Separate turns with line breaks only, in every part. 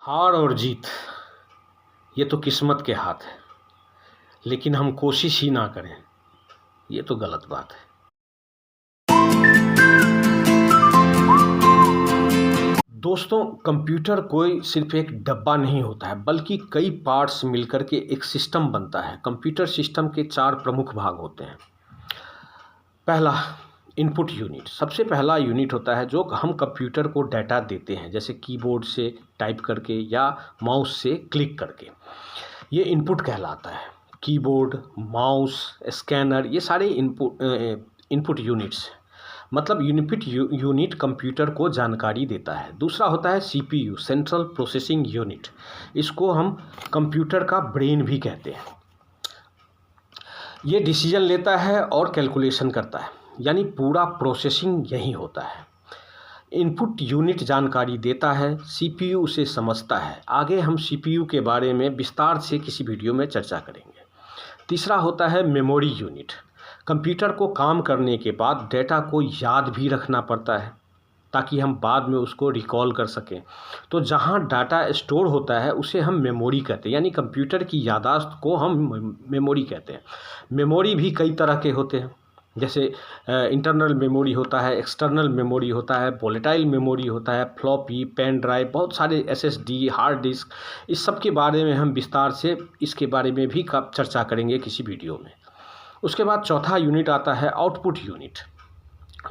हार और जीत ये तो किस्मत के हाथ है, लेकिन हम कोशिश ही ना करें ये तो गलत बात है। दोस्तों, कंप्यूटर कोई सिर्फ एक डब्बा नहीं होता है, बल्कि कई पार्ट्स मिलकर के एक सिस्टम बनता है। कंप्यूटर सिस्टम के 4 प्रमुख भाग होते हैं। पहला, इनपुट यूनिट। सबसे पहला यूनिट होता है जो हम कंप्यूटर को डाटा देते हैं, जैसे कीबोर्ड से टाइप करके या माउस से क्लिक करके। ये इनपुट कहलाता है। कीबोर्ड, माउस, स्कैनर, ये सारे इनपुट यूनिट्स, मतलब इनपुट यूनिट कंप्यूटर को जानकारी देता है। दूसरा होता है सीपीयू, सेंट्रल प्रोसेसिंग यूनिट। इसको हम कंप्यूटर का ब्रेन भी कहते हैं। ये डिसीजन लेता है और कैलकुलेशन करता है, यानी पूरा प्रोसेसिंग यही होता है। इनपुट यूनिट जानकारी देता है, सीपीयू उसे समझता है। आगे हम सीपीयू के बारे में विस्तार से किसी वीडियो में चर्चा करेंगे। तीसरा होता है मेमोरी यूनिट। कंप्यूटर को काम करने के बाद डेटा को याद भी रखना पड़ता है ताकि हम बाद में उसको रिकॉल कर सकें। तो जहाँ डाटा स्टोर होता है उसे हम मेमोरी कहते हैं, यानी कंप्यूटर की याददाश्त को हम मेमोरी कहते हैं। मेमोरी भी कई तरह के होते हैं, जैसे इंटरनल मेमोरी होता है, एक्सटर्नल मेमोरी होता है, वोलेटाइल मेमोरी होता है, फ्लॉपी, पेन ड्राइव, बहुत सारे एसएसडी, हार्ड डिस्क। इस सब के बारे में हम विस्तार से इसके बारे में भी चर्चा करेंगे किसी वीडियो में। उसके बाद चौथा यूनिट आता है आउटपुट यूनिट,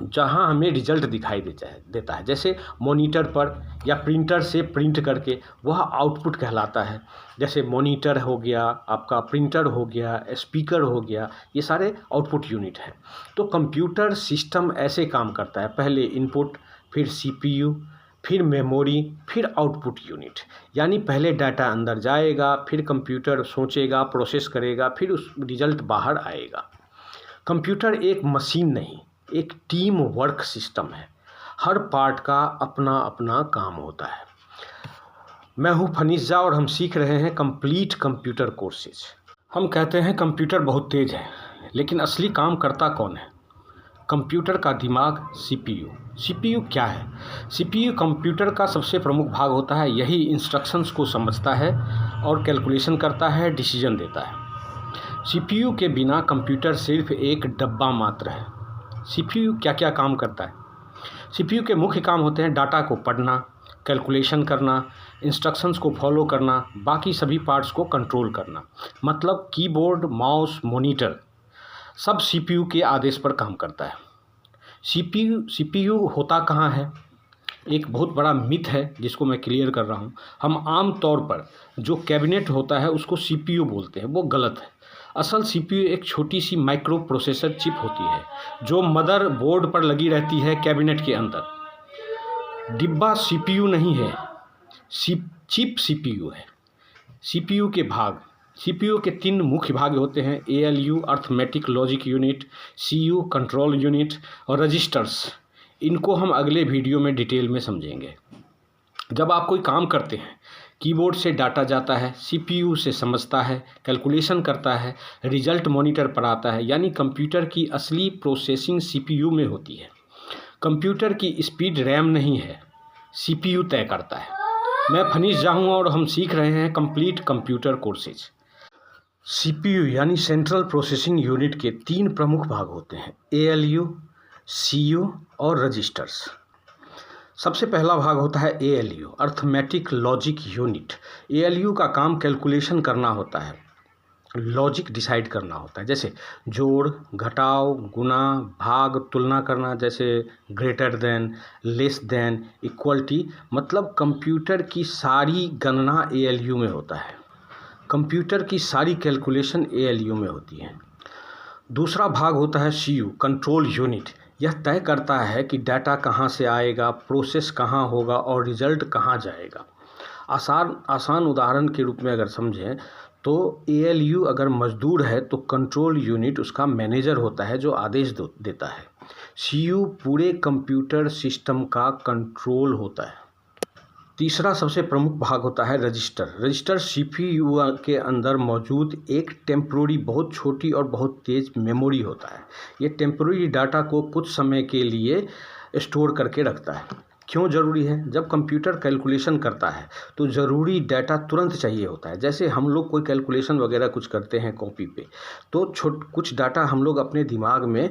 जहां हमें रिजल्ट दिखाई देता है, जैसे मॉनिटर पर या प्रिंटर से प्रिंट करके, वह आउटपुट कहलाता है। जैसे मॉनिटर हो गया, आपका प्रिंटर हो गया, स्पीकर हो गया, ये सारे आउटपुट यूनिट हैं। तो कंप्यूटर सिस्टम ऐसे काम करता है, पहले इनपुट, फिर सीपीयू, फिर मेमोरी, फिर आउटपुट यूनिट। यानी पहले डाटा अंदर जाएगा, फिर कंप्यूटर सोचेगा, प्रोसेस करेगा, फिर उस रिजल्ट बाहर आएगा। कंप्यूटर एक मशीन नहीं, एक टीम वर्क सिस्टम है। हर पार्ट का अपना अपना काम होता है। मैं हूं फनीस झा और हम सीख रहे हैं कंप्लीट कंप्यूटर कोर्सेज। हम कहते हैं कंप्यूटर बहुत तेज़ है, लेकिन असली काम करता कौन है? कंप्यूटर का दिमाग, सीपीयू। सीपीयू क्या है? सीपीयू कंप्यूटर का सबसे प्रमुख भाग होता है। यही इंस्ट्रक्शंस को समझता है और कैलकुलेशन करता है, डिसीजन देता है। सीपीयू के बिना कंप्यूटर सिर्फ एक डब्बा मात्र है। सीपीयू क्या क्या काम करता है? सीपीयू के मुख्य काम होते हैं डाटा को पढ़ना, कैलकुलेशन करना, इंस्ट्रक्शंस को फॉलो करना, बाकी सभी पार्ट्स को कंट्रोल करना। मतलब कीबोर्ड, माउस, मॉनिटर सब सीपीयू के आदेश पर काम करता है। सीपीयू होता कहाँ है? एक बहुत बड़ा मिथ है जिसको मैं क्लियर कर रहा हूँ। हम आम तौर पर जो कैबिनेट होता है उसको सीपीयू बोलते हैं, वो गलत है। असल सीपीयू एक छोटी सी माइक्रो प्रोसेसर चिप होती है जो मदर बोर्ड पर लगी रहती है कैबिनेट के अंदर। डिब्बा सीपीयू नहीं है, चिप सीपीयू है। सीपीयू के भाग, सीपीयू के 3 मुख्य भाग होते हैं: ALU arithmetic logic unit, CU control unit और रजिस्टर्स। इनको हम अगले वीडियो में डिटेल में समझेंगे। जब आप कोई काम करते हैं, कीबोर्ड से डाटा जाता है, सीपीयू से समझता है, कैलकुलेशन करता है, रिजल्ट मॉनिटर पर आता है। यानी कंप्यूटर की असली प्रोसेसिंग सीपीयू में होती है। कंप्यूटर की स्पीड रैम नहीं है, सीपीयू तय करता है। मैं फनीस झा हूं और हम सीख रहे हैं कंप्लीट कंप्यूटर कोर्सेज। सीपीयू यानी सेंट्रल प्रोसेसिंग यूनिट के 3 प्रमुख भाग होते हैं: एएलयू, सीयू और रजिस्टर्स। सबसे पहला भाग होता है ALU, arithmetic logic unit. ALU का काम कैलकुलेशन करना होता है, लॉजिक डिसाइड करना होता है, जैसे जोड़, घटाव, गुना, भाग, तुलना करना, जैसे greater than, less than, equality. मतलब कंप्यूटर की सारी गणना एएलयू में होता है। कंप्यूटर की सारी कैलकुलेशन एएलयू में होती है। दूसरा भाग होता है सीयू, कंट्रोल यूनिट। यह तय करता है कि डाटा कहाँ से आएगा, प्रोसेस कहाँ होगा और रिजल्ट कहाँ जाएगा। आसान उदाहरण के रूप में अगर समझें तो एएलयू अगर मजदूर है तो कंट्रोल यूनिट उसका मैनेजर होता है जो आदेश देता है। सीयू पूरे कंप्यूटर सिस्टम का कंट्रोल होता है। तीसरा सबसे प्रमुख भाग होता है रजिस्टर। रजिस्टर सीपीयू के अंदर मौजूद एक टेम्पोररी, बहुत छोटी और बहुत तेज़ मेमोरी होता है। ये टेम्पोररी डाटा को कुछ समय के लिए स्टोर करके रखता है। क्यों ज़रूरी है? जब कंप्यूटर कैलकुलेशन करता है तो ज़रूरी डाटा तुरंत चाहिए होता है। जैसे हम लोग कोई कैलकुलेशन वगैरह कुछ करते हैं कॉपी पे, तो कुछ डाटा हम लोग अपने दिमाग में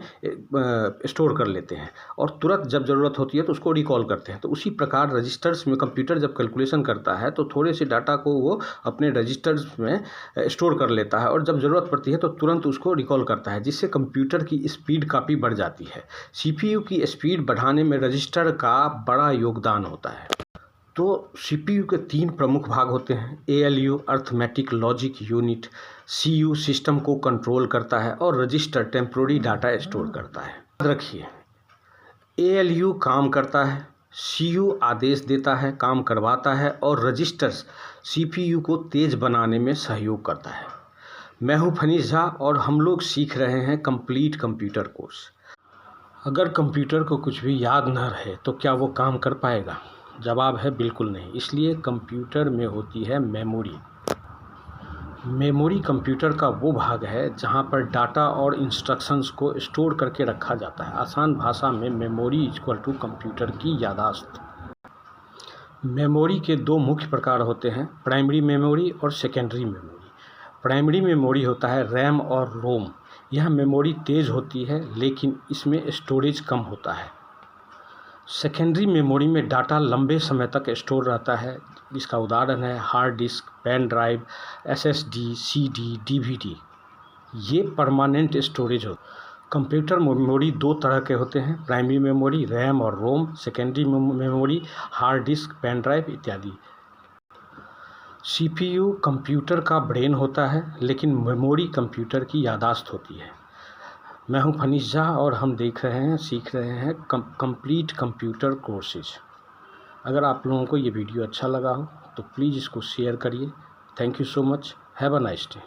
स्टोर कर लेते हैं और तुरंत जब ज़रूरत होती है तो उसको रिकॉल करते हैं। तो उसी प्रकार रजिस्टर्स में कंप्यूटर जब कैलकुलेशन करता है तो थोड़े से डाटा को वो अपने रजिस्टर्स में स्टोर कर लेता है और जब ज़रूरत पड़ती है तो तुरंत उसको रिकॉल करता है, जिससे कंप्यूटर की स्पीड काफ़ी बढ़ जाती है। CPU की स्पीड बढ़ाने में रजिस्टर का बड़ा योगदान होता है। तो CPU के 3 प्रमुख भाग होते हैं। ALU arithmetic logic unit, CU system को कंट्रोल करता है और रजिस्टर टेम्पोररी डाटा स्टोर करता है। याद रखिए, ALU काम करता है, CU आदेश देता है, काम करवाता है और रजिस्टर्स CPU को तेज बनाने में सहयोग करता है। मैं हूं फनीश झा और हम लोग सीख रहे हैं कंप्लीट कंप्यूटर कोर्स। अगर कंप्यूटर को कुछ भी याद न रहे तो क्या वो काम कर पाएगा? जवाब है बिल्कुल नहीं। इसलिए कंप्यूटर में होती है मेमोरी। मेमोरी कंप्यूटर का वो भाग है जहाँ पर डाटा और इंस्ट्रक्शंस को स्टोर करके रखा जाता है। आसान भाषा में मेमोरी इक्वल टू कंप्यूटर की याददाश्त। मेमोरी के 2 मुख्य प्रकार होते हैं, प्राइमरी मेमोरी और सेकेंडरी मेमोरी। प्राइमरी मेमोरी होता है रैम और रोम। यह मेमोरी तेज़ होती है लेकिन इसमें स्टोरेज कम होता है। सेकेंडरी मेमोरी में डाटा लंबे समय तक स्टोर रहता है। इसका उदाहरण है hard disk, pen drive, SSD, CD, DVD। ये परमानेंट स्टोरेज हो। कंप्यूटर मेमोरी 2 तरह के होते हैं, प्राइमरी मेमोरी रैम और ROM, secondary memory hard disk, pen drive इत्यादि। CPU कंप्यूटर का ब्रेन होता है लेकिन मेमोरी कंप्यूटर की याददाश्त होती है। मैं हूं फनीश झा और हम सीख रहे हैं कंप्लीट कंप्यूटर कोर्सेज। अगर आप लोगों को ये वीडियो अच्छा लगा हो तो प्लीज़ इसको शेयर करिए। Thank you so much. Have a nice day.